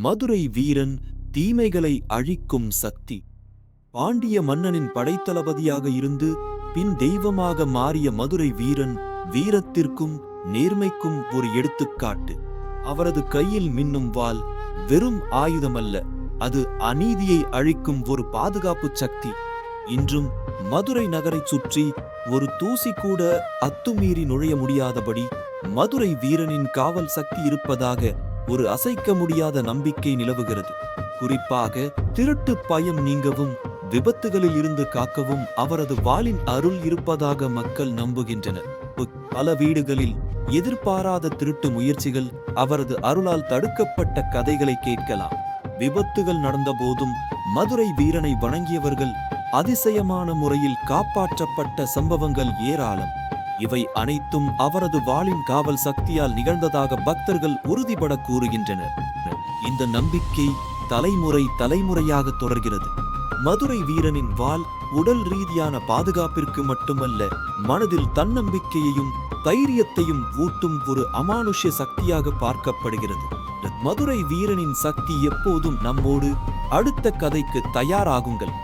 மதுரை வீரன், தீமைகளை அழிக்கும் சக்தி. பாண்டிய மன்னனின் படைத்தளபதியாக இருந்து பின் தெய்வமாக மாறிய மதுரை வீரன் வீரத்திற்கும் நேர்மைக்கும் ஒரு எடுத்துக்காட்டு. அவரது கையில் மின்னும் வாள் வெறும் ஆயுதமல்ல, அது அநீதியை அழிக்கும் ஒரு பாதுகாப்பு சக்தி. இன்றும் மதுரை நகரைச் சுற்றி ஒரு தூசி கூட அத்துமீறி நுழைய முடியாதபடி மதுரை வீரனின் காவல் சக்தி இருப்பதாக ஒரு அசைக்க முடியாத நம்பிக்கை நிலவுகிறது. குறிப்பாக திருட்டு பயம் நீங்கவும் விபத்துகளில் இருந்து காக்கவும் அவரது வாளின் அருள் இருப்பதாக மக்கள் நம்புகின்றனர். பல வீடுகளில் எதிர்பாராத திருட்டு முயற்சிகள் அவரது அருளால் தடுக்கப்பட்ட கதைகளை கேட்கலாம். விபத்துகள் நடந்த போதும் மதுரை வீரனை வணங்கியவர்கள் அதிசயமான முறையில் காப்பாற்றப்பட்ட சம்பவங்கள் ஏராளம். இவை அனைத்தும் அவரது வாளின் காவல் சக்தியால் நிகழ்ந்ததாக பக்தர்கள் உறுதிபட கூறுகின்றனர். இந்த நம்பிக்கை தலைமுறையாக தொடர்கிறது. மதுரை வீரனின் வாள் உடல் ரீதியான பாதுகாப்பிற்கு மட்டுமல்ல, மனதில் தன்னம்பிக்கையையும் தைரியத்தையும் ஊட்டும் ஒரு அமானுஷ்ய சக்தியாக பார்க்கப்படுகிறது. மதுரை வீரனின் சக்தி எப்போதும் நம்மோடு. அடுத்த கதைக்கு தயாராகுங்கள்.